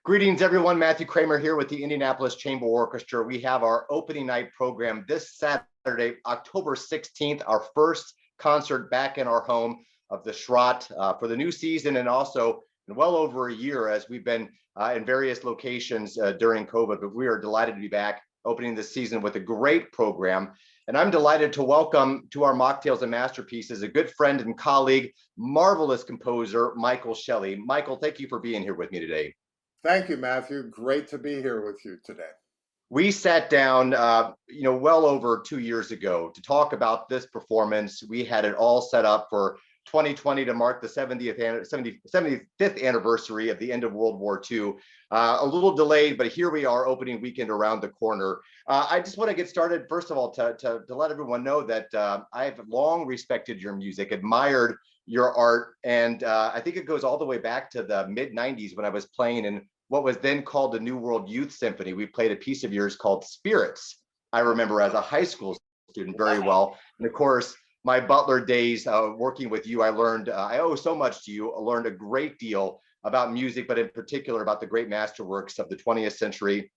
Greetings, everyone. Matthew Kramer here with the Indianapolis Chamber Orchestra. We have our opening night program this Saturday, October 16th, our first concert back in our home of the Schrott for the new season, and also in well over a year as we've been in various locations during COVID. But we are delighted to be back opening this season with a great program. And I'm delighted to welcome to our Mocktails and Masterpieces a good friend and colleague, marvelous composer, Michael Schelle. Michael, thank you for being here with me today. Thank you, Matthew. Great to be here with you today. We sat down, well over 2 years ago to talk about this performance. We had it all set up for 2020 to mark the 75th anniversary of the end of World War II. A little delayed, but here we are, opening weekend around the corner. I just want to get started, first of all, to let everyone know that I've long respected your music, admired your art, and I think it goes all the way back to the mid-90s when I was playing in what was then called the New World Youth Symphony. We played a piece of yours called Spirits. I remember as a high school student very well. And of course, my Butler days working with you, I learned, I owe so much to you. I learned a great deal about music, but in particular about the great masterworks of the 20th century.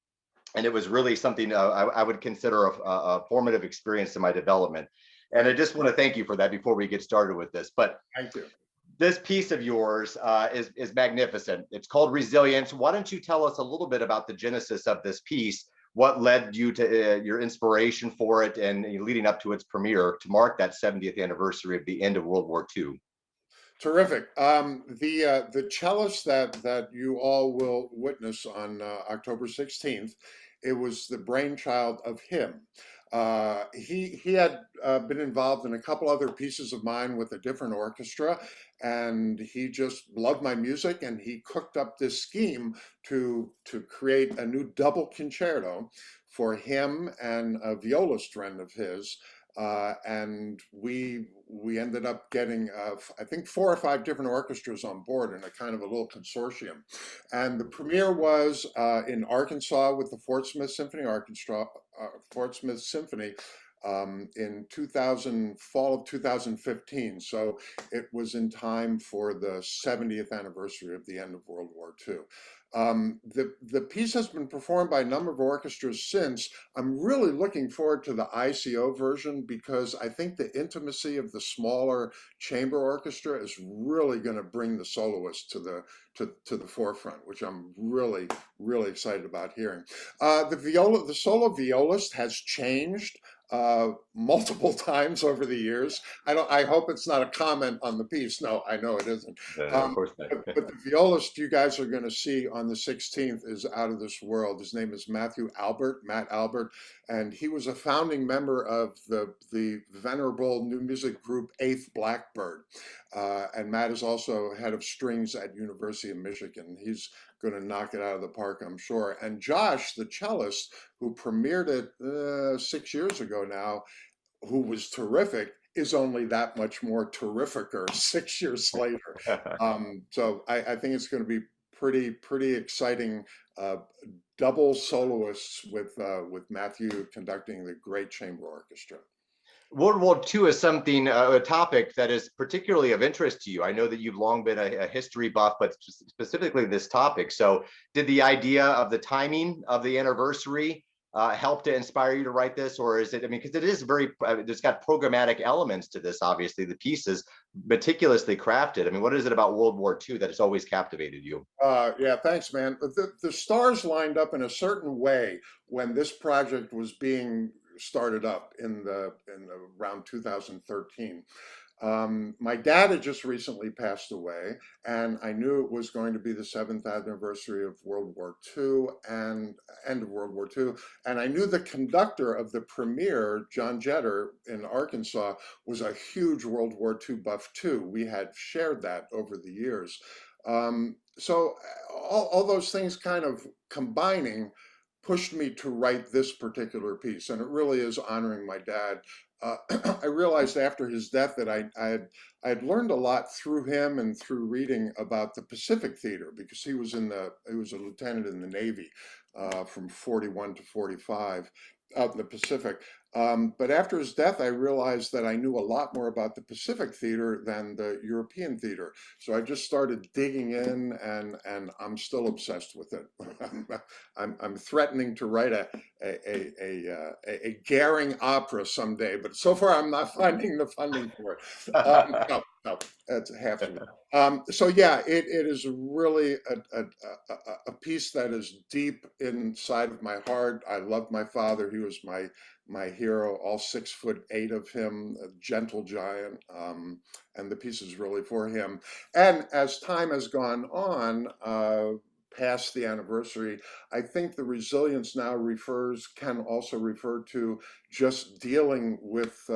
And it was really something I would consider a formative experience in my development. And I just want to thank you for that before we get started with this. But thank you. This piece of yours is magnificent. It's called Resilience. Why don't you tell us a little bit about the genesis of this piece, what led you to your inspiration for it, and leading up to its premiere to mark that 70th anniversary of the end of World War II? Terrific. The Chalice that you all will witness on October 16th, it was the brainchild of him. He had been involved in a couple other pieces of mine with a different orchestra, and he just loved my music, and he cooked up this scheme to create a new double concerto for him and a violist friend of his. And we ended up getting, I think, 4 or 5 different orchestras on board in a kind of a little consortium. And the premiere was in Arkansas with the Fort Smith Symphony Orchestra, Fort Smith Symphony, in fall of 2015. So it was in time for the 70th anniversary of the end of World War II. The piece has been performed by a number of orchestras since. I'm really looking forward to the ICO version because I think the intimacy of the smaller chamber orchestra is really going to bring the soloist to the forefront, which I'm really excited about hearing. The solo violist has changed multiple times over the years. I hope it's not a comment on the piece. No, I know it isn't. Of course not. But the violist you guys are going to see on the 16th is out of this world. His name is Matt Albert, and he was a founding member of the venerable new music group Eighth Blackbird. And Matt is also head of strings at University of Michigan. He's going to knock it out of the park, I'm sure. And Josh, the cellist, who premiered it 6 years ago now, who was terrific, is only that much more terrificer 6 years later. So I think it's going to be pretty exciting. Double soloists with Matthew conducting the great chamber orchestra. World War II is something, a topic that is particularly of interest to you. I know that you've long been a history buff, but specifically this topic. So did the idea of the timing of the anniversary help to inspire you to write this? Or is it, I mean, because it is it's got programmatic elements to this, obviously. The piece is meticulously crafted. I mean, what is it about World War II that has always captivated you? Yeah, thanks, man. The stars lined up in a certain way when this project was being started up in around 2013. My dad had just recently passed away, and I knew it was going to be the 7th anniversary of World War II and end of World War II. And I knew the conductor of the premiere, John Jetter in Arkansas, was a huge World War II buff too. We had shared that over the years. So all those things kind of combining pushed me to write this particular piece, and it really is honoring my dad. I realized after his death that I had learned a lot through him and through reading about the Pacific Theater, because he was a lieutenant in the Navy from 41 to 45 out in the Pacific. But after his death, I realized that I knew a lot more about the Pacific theater than the European theater. So I just started digging in, and I'm still obsessed with it. I'm threatening to write a Gehring opera someday, but so far I'm not finding the funding for it. No, no, that's half true. So yeah, it is really a piece that is deep inside of my heart. I love my father. He was my hero, all 6'8" of him, a gentle giant, and the piece is really for him. And as time has gone on, past the anniversary, I think the resilience now can also refer to just dealing with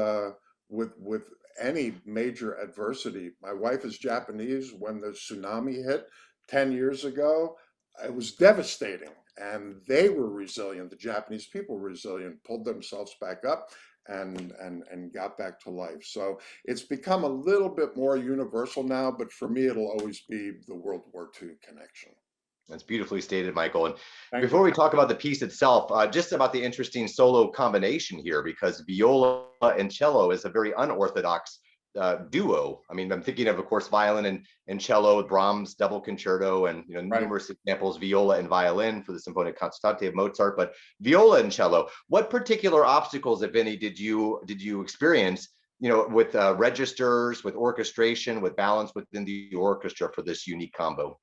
any major adversity. My wife is Japanese. When the tsunami hit 10 years ago, it was devastating, and they were resilient. The Japanese people were resilient, pulled themselves back up, and got back to life. So it's become a little bit more universal now, but for me, it'll always be the World War II connection. That's beautifully stated, Michael. And Thank you. before we talk about the piece itself, just about the interesting solo combination here, because viola and cello is a very unorthodox duo. I mean, I'm thinking of course, violin and cello, Brahms double concerto, and Right. numerous examples, viola and violin for the Symphonic Concertante of Mozart. But viola and cello, what particular obstacles, if any, did you experience? With registers, with orchestration, with balance within the orchestra for this unique combo.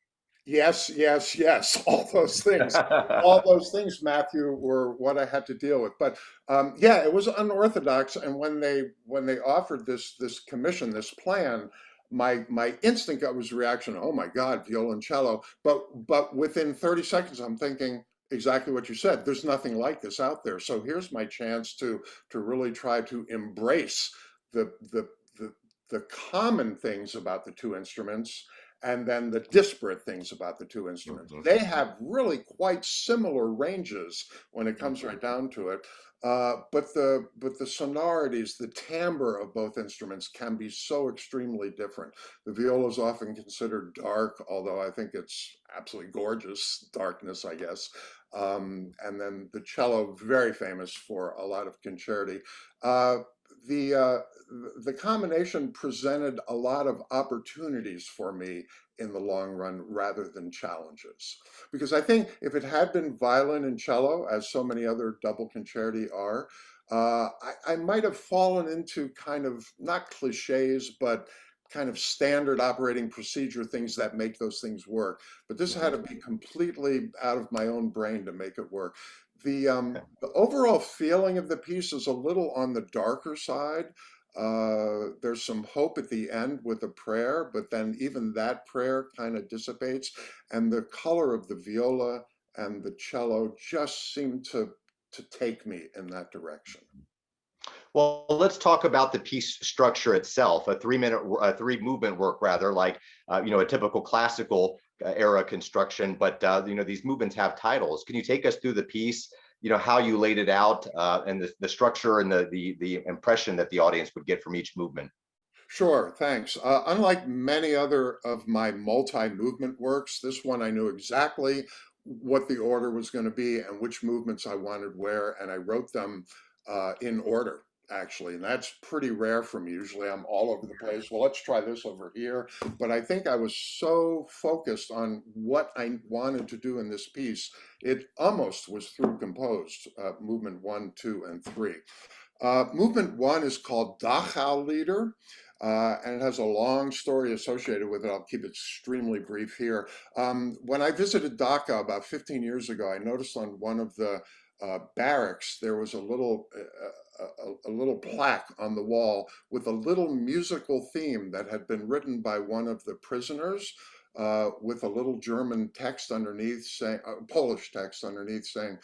Yes, yes, yes. All those things, Matthew, were what I had to deal with. But yeah, it was unorthodox. And when they offered this commission, this plan, my instant gut was reaction. Oh my God, violoncello. But within 30 seconds, I'm thinking exactly what you said. There's nothing like this out there. So here's my chance to really try to embrace the the the the common things about the two instruments, and then the disparate things about the two instruments. Mhm, They have really quite similar ranges when it comes mhm. right down to it. But the sonorities, the timbre of both instruments can be so extremely different. The viola is often considered dark, although I think it's absolutely gorgeous darkness, I guess. And then the cello, very famous for a lot of concerti. Uh, the uh, the combination presented a lot of opportunities for me in the long run rather than challenges. Because I think if it had been violin and cello, as so many other double concerti are, I might have fallen into kind of not cliches, but kind of standard operating procedure things that make those things work. But this had Mhm. to be completely out of my own brain to make it work. The overall feeling of the piece is a little on the darker side. There's some hope at the end with a prayer, but then even that prayer kind of dissipates, and the color of the viola and the cello just seem to take me in that direction. Well, let's talk about the piece structure itself. Three movement work, rather, like a typical classical era construction. But these movements have titles. Can you take us through the piece? How you laid it out, and the structure and the impression that the audience would get from each movement. Sure, thanks. Unlike many other of my multi-movement works, this one I knew exactly what the order was going to be and which movements I wanted where, and I wrote them in order, actually. And that's pretty rare for me. Usually I'm all over the place. Well, let's try this over here. But I think I was so focused on what I wanted to do in this piece, it almost was through composed, movement 1, 2, and 3. Movement 1 is called Dachau Leader, and it has a long story associated with it. I'll keep it extremely brief here. When I visited Dachau about 15 years ago, I noticed on one of the barracks there was a little plaque on the wall with a little musical theme that had been written by one of the prisoners. With a little German text underneath saying, Polish text underneath saying,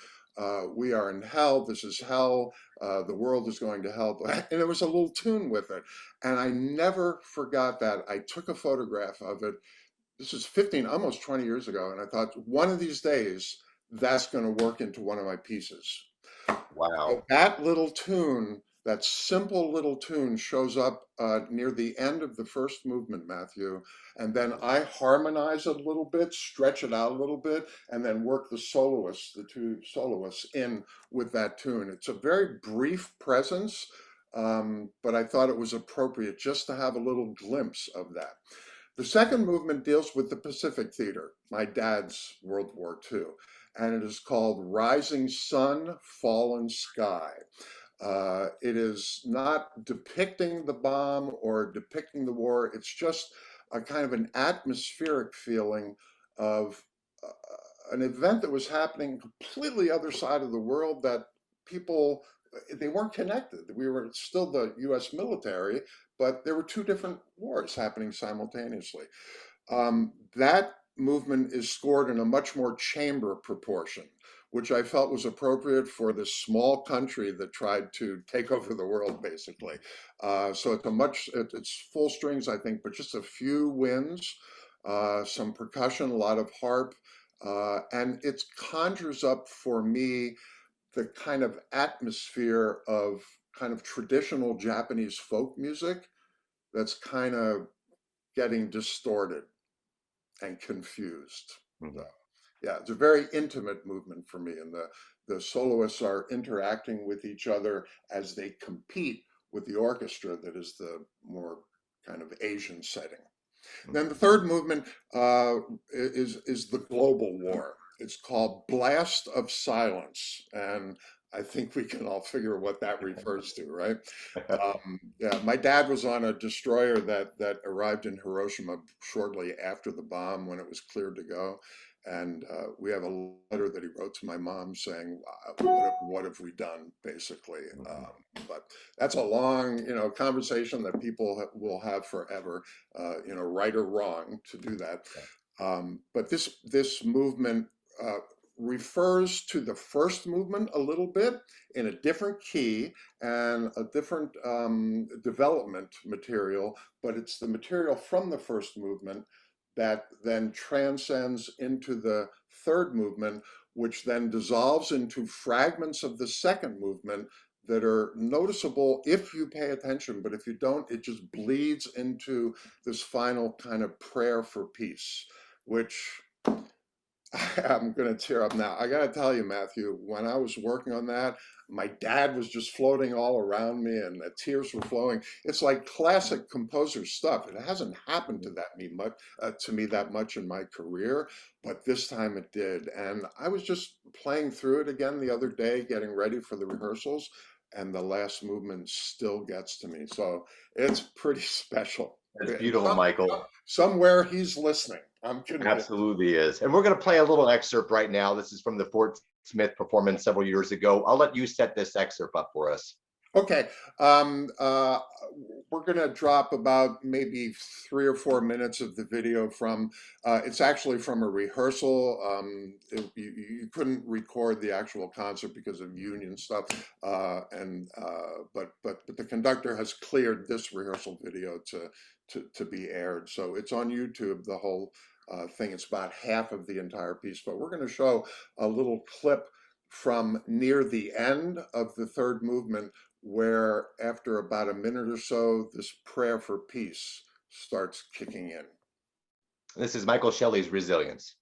"We are in hell. This is hell. The world is going to hell." And there was a little tune with it. And I never forgot that. I took a photograph of it. This is 15, almost 20 years ago. And I thought, one of these days, that's going to work into one of my pieces. So Wow. that little tune that simple little tune shows up near the end of the first movement, Matthew, and then I harmonize it a little bit, stretch it out a little bit, and then work the soloists, the two soloists, in with that tune. It's a very brief presence, but I thought it was appropriate just to have a little glimpse of that. The second movement deals with the Pacific Theater, my dad's World War II, and it is called Rising Sun, Fallen Sky. It is not depicting the bomb or depicting the war. It's just a kind of an atmospheric feeling of an event that was happening completely other side of the world that people, they weren't connected. We were still the US military, but there were two different wars happening simultaneously. That movement is scored in a much more chamber proportion, which I felt was appropriate for this small country that tried to take over the world, basically. So it's full strings, I think, but just a few winds, some percussion, a lot of harp, and it conjures up for me the kind of atmosphere of kind of traditional Japanese folk music that's kind of getting distorted and confused. So, yeah, it's a very intimate movement for me, and the soloists are interacting with each other as they compete with the orchestra that is the more kind of Asian setting. Then the third movement is the global war. It's called Blast of Silence, and I think we can all figure what that refers to, right? Yeah, my dad was on a destroyer that arrived in Hiroshima shortly after the bomb when it was cleared to go, and we have a letter that he wrote to my mom saying, "What have we done?" Basically, but that's a long, conversation that people will have forever, right or wrong to do that. But this movement refers to the first movement a little bit in a different key and a different development material, but it's the material from the first movement that then transcends into the third movement, which then dissolves into fragments of the second movement that are noticeable if you pay attention, but if you don't, it just bleeds into this final kind of prayer for peace, which I'm going to tear up now. I got to tell you, Matthew, when I was working on that, my dad was just floating all around me and the tears were flowing. It's like classic composer stuff. It hasn't happened to me that much in my career, but this time it did. And I was just playing through it again the other day, getting ready for the rehearsals, and the last movement still gets to me. So it's pretty special. That's beautiful, Michael. Somewhere he's listening. I'm convinced. Absolutely is. And we're going to play a little excerpt right now. This is from the Fort Smith performance several years ago. I'll let you set this excerpt up for us. Okay, we're going to drop about maybe 3 or 4 minutes of the video from, it's actually from a rehearsal. You couldn't record the actual concert because of union stuff, but the conductor has cleared this rehearsal video to be aired. So it's on YouTube, the whole thing. It's about half of the entire piece, but we're going to show a little clip from near the end of the third movement, where after about a minute or so, this prayer for peace starts kicking in. This is Michael Schelle's Resilience.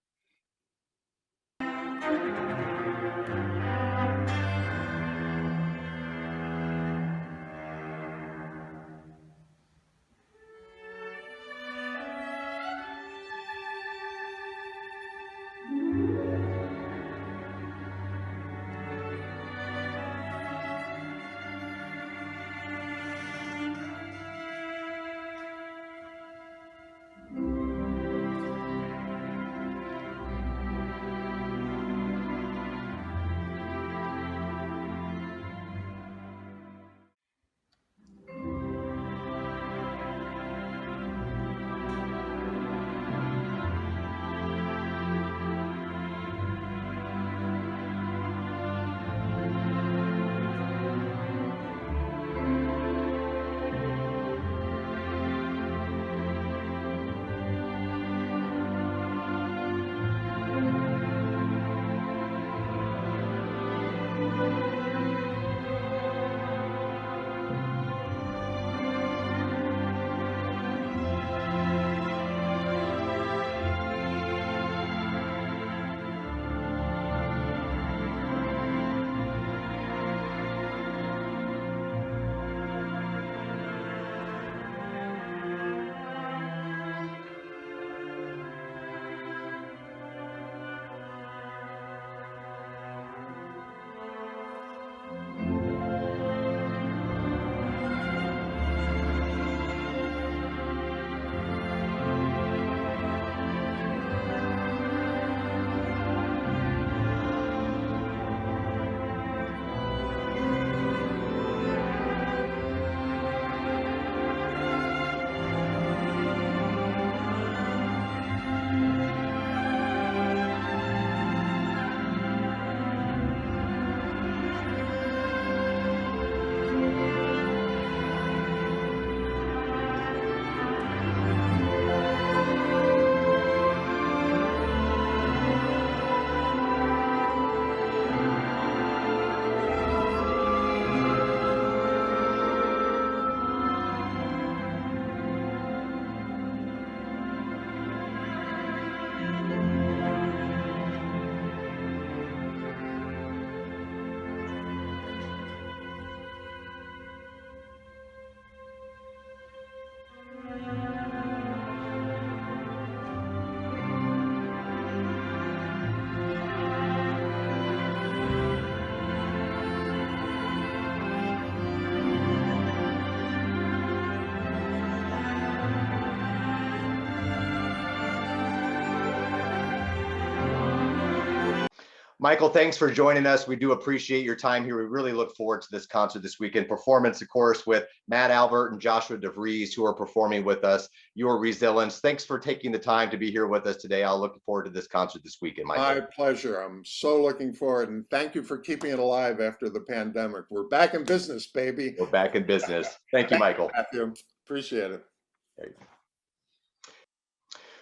Michael, thanks for joining us. We do appreciate your time here. We really look forward to this concert this weekend. Performance, of course, with Matt Albert and Joshua DeVries, who are performing with us. Your Resilience. Thanks for taking the time to be here with us today. I'll look forward to this concert this weekend, Michael. My pleasure. I'm so looking forward, and thank you for keeping it alive after the pandemic. We're back in business, baby. We're back in business. Thank you, Thank Michael. Matthew. Appreciate it.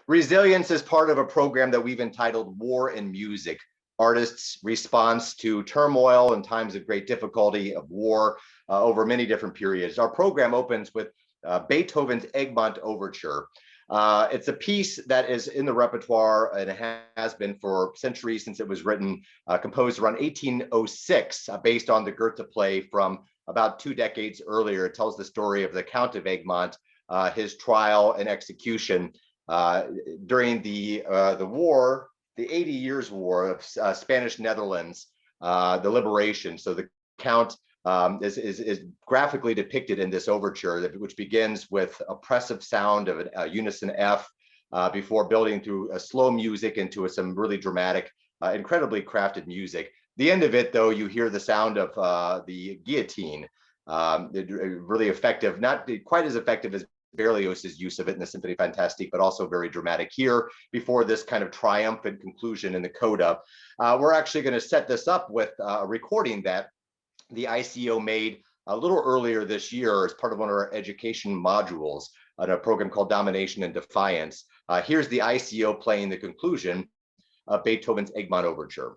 Resilience is part of a program that we've entitled War and Music, Artists' Response to Turmoil and Times of Great Difficulty of War over many different periods. Our program opens with Beethoven's Eggmont Overture. It's a piece that is in the repertoire and has been for centuries since it was written, composed around 1806, based on the Goethe play from about 2 decades earlier. It tells the story of the Count of Eggmont, his trial and execution during the war, the 80 Years' War of Spanish Netherlands, the liberation. So the Count is graphically depicted in this overture, which begins with oppressive sound of a unison F before building through a slow music into some really dramatic, incredibly crafted music. The end of it, though, you hear the sound of the guillotine, really effective, not quite as effective as Berlioz's use of it in the Symphony Fantastique, but also very dramatic here before this kind of triumphant conclusion in the coda. We're actually going to set this up with a recording that the ICO made a little earlier this year as part of one of our education modules on a program called Domination and Defiance. Here's the ICO playing the conclusion of Beethoven's Eggmont Overture.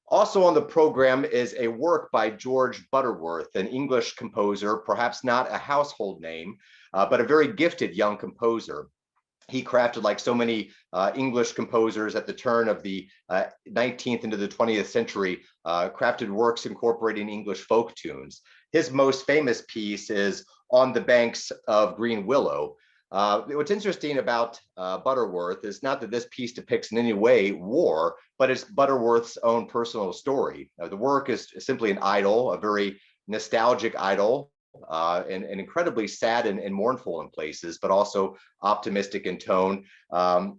Also on the program is a work by George Butterworth, an English composer, perhaps not a household name, but a very gifted young composer. He crafted, like so many English composers at the turn of the 19th into the 20th century, crafted works incorporating English folk tunes. His most famous piece is On the Banks of Green Willow. What's interesting about Butterworth is not that this piece depicts in any way war, but it's Butterworth's own personal story. The work is simply an idyll, a very nostalgic idyll, and incredibly sad and mournful in places, but also optimistic in tone.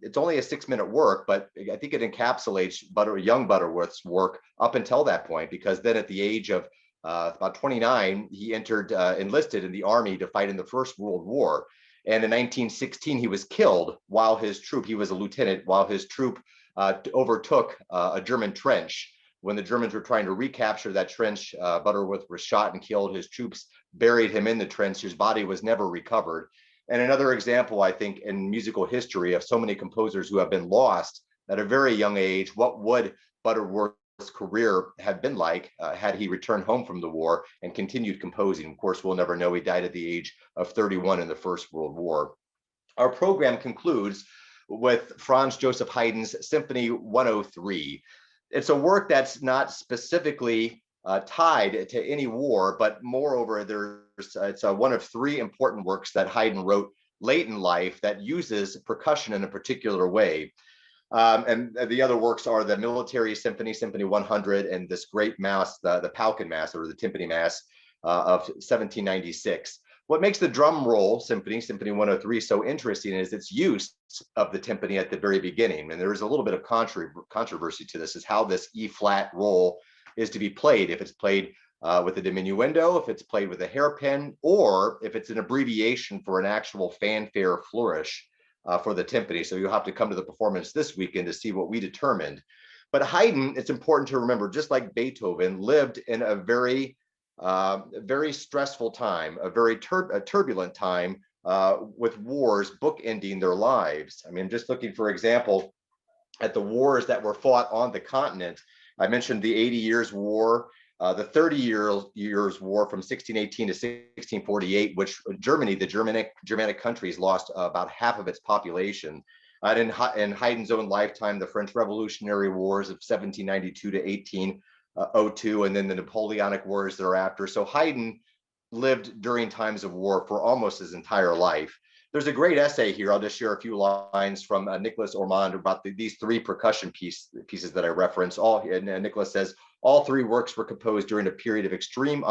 It's only a 6-minute work, but I think it encapsulates young Butterworth's work up until that point, because then at the age of about 29, he enlisted in the army to fight in the First World War. And in 1916, he was killed while his troop, he was a lieutenant, while his troop overtook a German trench. When the Germans were trying to recapture that trench, Butterworth was shot and killed. His troops buried him in the trench. His body was never recovered. And another example, I think, in musical history of so many composers who have been lost at a very young age. What would Butterworth's career have been like had he returned home from the war and continued composing? Of course, we'll never know. He died at the age of 31 in the First World War. Our program concludes with Franz Joseph Haydn's Symphony 103. It's a work that's not specifically tied to any war, but moreover, it's one of 3 important works that Haydn wrote late in life that uses percussion in a particular way. And the other works are the Military Symphony, Symphony 100, and this great mass, the Pauken Mass, or the Timpani Mass of 1796. What makes the drum roll symphony, Symphony 103, so interesting is its use of the timpani at the very beginning. And there is a little bit of controversy to this, is how this E-flat roll is to be played. If it's played with a diminuendo, if it's played with a hairpin, or if it's an abbreviation for an actual fanfare flourish for the timpani. So you'll have to come to the performance this weekend to see what we determined. But Haydn, it's important to remember, just like Beethoven, lived in a very stressful time, a very turbulent time with wars bookending their lives. I mean, just looking, for example, at the wars that were fought on the continent. I mentioned the 80 Years' War, the 30 Years' War from 1618 to 1648, which Germany, the Germanic countries, lost about half of its population. And in Haydn's own lifetime, the French Revolutionary Wars of 1792 to 1802, and then the Napoleonic Wars thereafter. So Haydn lived during times of war for almost his entire life. There's a great essay here. I'll just share a few lines from Nicholas Ormond about these three percussion pieces that I reference. Nicholas says, all three works were composed during a period of extreme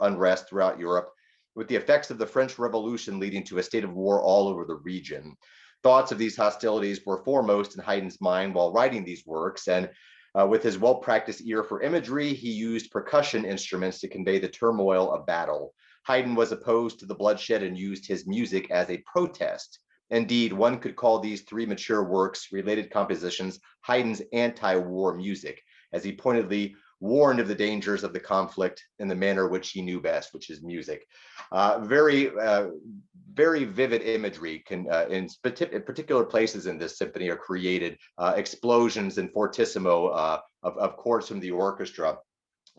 unrest throughout Europe, with the effects of the French Revolution leading to a state of war all over the region. Thoughts of these hostilities were foremost in Haydn's mind while writing these works, and with his well-practiced ear for imagery, he used percussion instruments to convey the turmoil of battle. Haydn was opposed to the bloodshed and used his music as a protest. Indeed, one could call these three mature works, related compositions, Haydn's anti-war music, as he pointedly warned of the dangers of the conflict in the manner which he knew best, which is music. Very vivid imagery in particular places in this symphony are created, explosions and fortissimo of chords from the orchestra.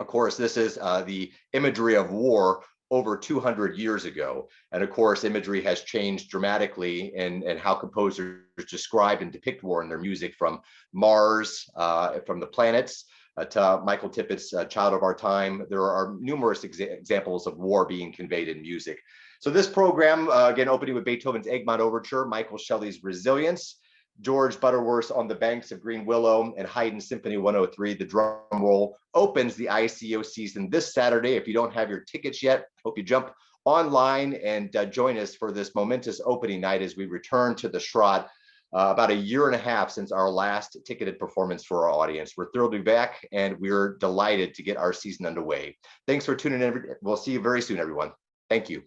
Of course, this is the imagery of war over 200 years ago. And of course, imagery has changed dramatically in how composers describe and depict war in their music, from Mars, from the planets, to Michael Tippett's Child of Our Time. There are numerous examples of war being conveyed in music. So this program, again, opening with Beethoven's Eggmont Overture, Michael Schelle's Resilience, George Butterworth's On the Banks of Green Willow, and Haydn's Symphony 103, the drum roll, opens the ICO season this Saturday. If you don't have your tickets yet, hope you jump online and join us for this momentous opening night as we return to the Schrott. About a year and a half since our last ticketed performance for our audience. We're thrilled to be back, and we're delighted to get our season underway. Thanks for tuning in. We'll see you very soon, everyone. Thank you.